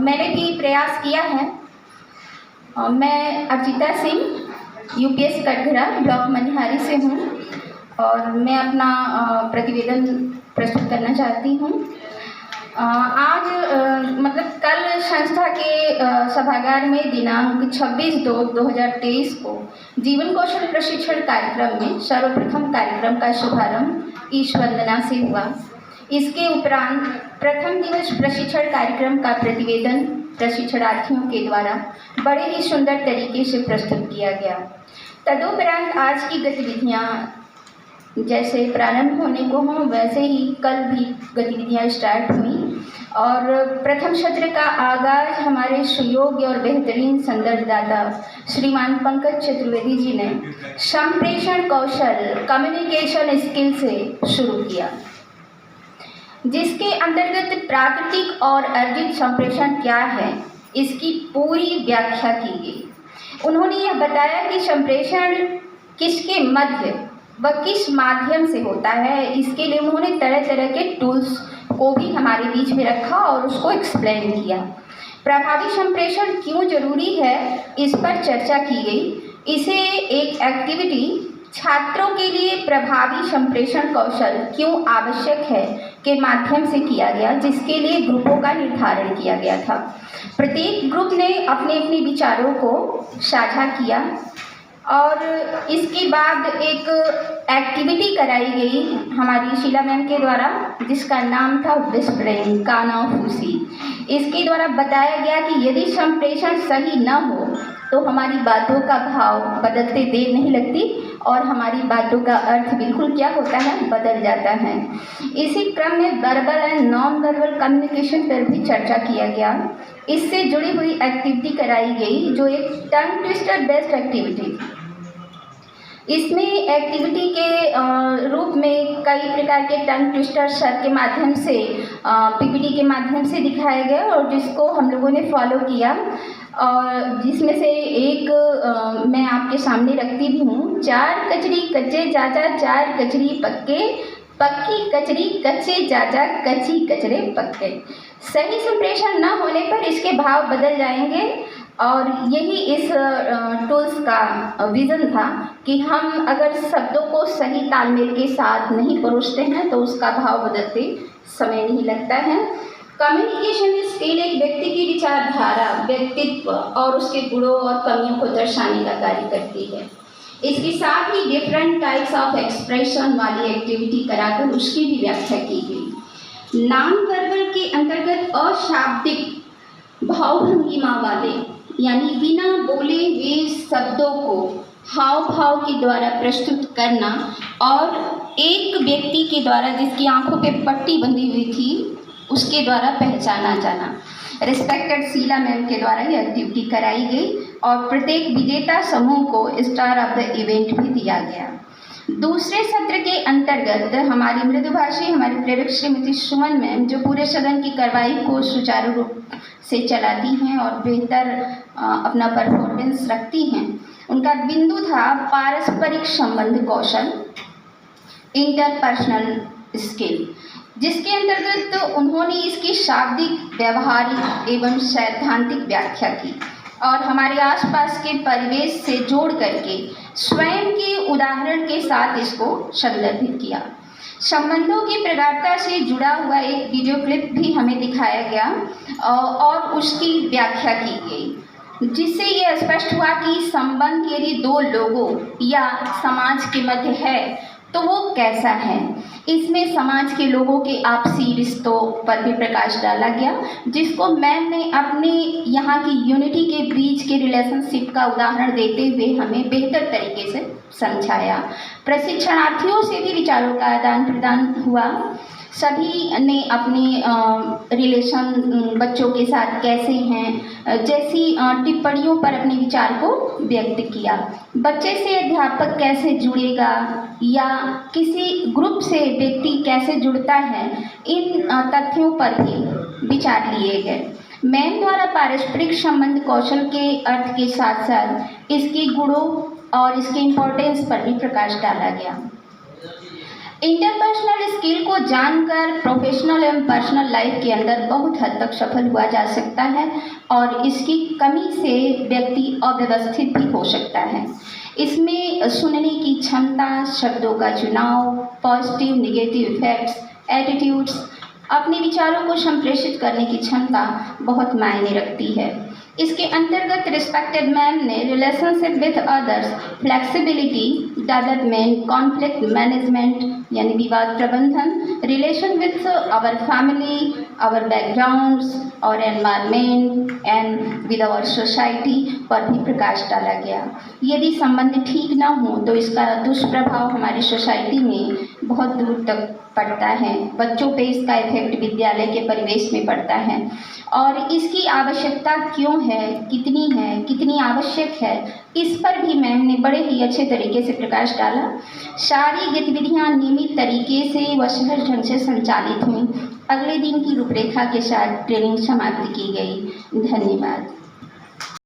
मैंने भी प्रयास किया है। मैं अर्चिता सिंह यूपीएस कटघरा ब्लॉक मनिहारी से हूँ और मैं अपना प्रतिवेदन प्रस्तुत करना चाहती हूँ। आज कल संस्था के सभागार में दिनांक 26/2/2023 को जीवन कौशल प्रशिक्षण कार्यक्रम में सर्वप्रथम कार्यक्रम का शुभारंभ ईश वंदना से हुआ। इसके उपरांत प्रथम दिवस प्रशिक्षण कार्यक्रम का प्रतिवेदन प्रशिक्षणार्थियों के द्वारा बड़े ही सुंदर तरीके से प्रस्तुत किया गया। तदुपरांत आज की गतिविधियाँ जैसे प्रारंभ होने को हों वैसे ही कल भी गतिविधियाँ स्टार्ट हुई और प्रथम सत्र का आगाज हमारे सुयोग्य और बेहतरीन संदर्भदाता श्रीमान पंकज चतुर्वेदी जी ने संप्रेषण कौशल कम्युनिकेशन स्किल से शुरू किया, जिसके अंतर्गत प्राकृतिक और अर्जित संप्रेषण क्या है इसकी पूरी व्याख्या की गई। उन्होंने यह बताया कि संप्रेषण किसके मध्य व किस माध्यम से होता है। इसके लिए उन्होंने तरह तरह के टूल्स को भी हमारे बीच में रखा और उसको एक्सप्लेन किया। प्रभावी संप्रेषण क्यों जरूरी है इस पर चर्चा की गई। इसे एक एक्टिविटी छात्रों के लिए प्रभावी संप्रेषण कौशल क्यों आवश्यक है के माध्यम से किया गया, जिसके लिए ग्रुपों का निर्धारण किया गया था। प्रत्येक ग्रुप ने अपने अपने विचारों को साझा किया और इसके बाद एक एक्टिविटी कराई गई हमारी शीला मैम के द्वारा, जिसका नाम था विस्परिंग कानाफूसी। इसके द्वारा बताया गया कि यदि संप्रेषण सही न हो तो हमारी बातों का भाव बदलते देर नहीं लगती और हमारी बातों का अर्थ बिल्कुल क्या होता है, बदल जाता है। इसी क्रम में verbal and non verbal communication पर भी चर्चा किया गया। इससे जुड़ी हुई एक्टिविटी कराई गई जो एक टंग ट्विस्टर बेस्ड एक्टिविटी। इसमें एक्टिविटी के रूप में कई प्रकार के टंग ट्विस्टर सर के माध्यम से पीपीटी के माध्यम से दिखाए गए और जिसको हम लोगों ने फॉलो किया और जिसमें से एक मैं आपके सामने रखती भी हूँ। 4 कचरी कच्चे चाचा 4 कचरी पक्के, पक्की कचरी कच्चे चाचा कच्ची कचरे पक्के। सही संप्रेषण न होने पर इसके भाव बदल जाएंगे और यही इस टूल्स का विज़न था कि हम अगर शब्दों को सही तालमेल के साथ नहीं परोसते हैं तो उसका भाव बदलते समय नहीं लगता है। कम्युनिकेशन स्किल एक व्यक्ति की विचारधारा, व्यक्तित्व और उसके गुणों और कमियों को दर्शाने का कार्य करती है। इसके साथ ही डिफरेंट टाइप्स ऑफ एक्सप्रेशन वाली एक्टिविटी कराकर उसकी भी व्याख्या की गई। नॉन वर्बल के अंतर्गत अशाब्दिक भावभंगिमा वाले यानी बिना बोले हुए शब्दों को हाव भाव के द्वारा प्रस्तुत करना और एक व्यक्ति के द्वारा जिसकी आंखों पे पट्टी बंधी हुई थी उसके द्वारा पहचाना जाना। रिस्पेक्टेड शीला मैम के द्वारा ये एक्टिविटी कराई गई और प्रत्येक विजेता समूह को स्टार ऑफ द इवेंट भी दिया गया। दूसरे सत्र के अंतर्गत हमारी मृदुभाषी हमारी प्रेरक श्रीमती सुमन मैम जो पूरे सदन की कार्रवाई को सुचारू रूप से चलाती हैं और बेहतर अपना परफॉर्मेंस रखती हैं, उनका बिंदु था पारस्परिक संबंध कौशल, इंटरपर्सनल स्किल, जिसके अंतर्गत उन्होंने इसकी शाब्दिक, व्यवहारिक एवं सैद्धांतिक व्याख्या की और हमारे आसपास के परिवेश से जोड़ करके स्वयं के उदाहरण के साथ इसको संदर्भित किया। संबंधों की प्रगाढ़ता से जुड़ा हुआ एक वीडियो क्लिप भी हमें दिखाया गया और उसकी व्याख्या की गई, जिससे ये स्पष्ट हुआ कि संबंध यदि 2 लोगों या समाज के मध्य है तो वो कैसा है। इसमें समाज के लोगों के आपसी रिश्तों पर भी प्रकाश डाला गया, जिसको मैम ने अपने यहाँ की यूनिटी के बीच के रिलेशनशिप का उदाहरण देते हुए हमें बेहतर तरीके से समझाया। प्रशिक्षणार्थियों से भी विचारों का आदान प्रदान हुआ। सभी ने अपने रिलेशन बच्चों के साथ कैसे हैं जैसी टिप्पणियों पर अपने विचार को व्यक्त किया। बच्चे से अध्यापक कैसे जुड़ेगा या किसी ग्रुप से व्यक्ति कैसे जुड़ता है, इन तथ्यों पर भी विचार लिए गए। मैम द्वारा पारस्परिक संबंध कौशल के अर्थ के साथ साथ इसके गुणों और इसके इम्पोर्टेंस पर भी प्रकाश डाला गया। इंटरपर्सनल स्किल को जानकर प्रोफेशनल एवं पर्सनल लाइफ के अंदर बहुत हद तक सफल हुआ जा सकता है और इसकी कमी से व्यक्ति अव्यवस्थित भी हो सकता है। इसमें सुनने की क्षमता, शब्दों का चुनाव, पॉजिटिव नेगेटिव इफेक्ट्स, एटीट्यूड्स, अपने विचारों को संप्रेषित करने की क्षमता बहुत मायने रखती है। इसके अंतर्गत रिस्पेक्टेड मैन ने relationship with others, flexibility, development, conflict management यानी विवाद प्रबंधन, relation with our family, our backgrounds और environment and with our society पर भी प्रकाश डाला गया। यदि संबंध ठीक ना हो तो इसका दुष्प्रभाव हमारी सोसाइटी में बहुत दूर तक पड़ता है। बच्चों पे इसका इफेक्ट विद्यालय के परिवेश में पड़ता है और इसकी आवश्यकता क्यों है, कितनी आवश्यक है, इस पर भी मैम ने बड़े ही अच्छे तरीके से प्रकाश डाला। सारी गतिविधियां नियमित तरीके से व सहज ढंग से संचालित हुई। अगले दिन की रूपरेखा के साथ ट्रेनिंग समाप्त की गई। धन्यवाद।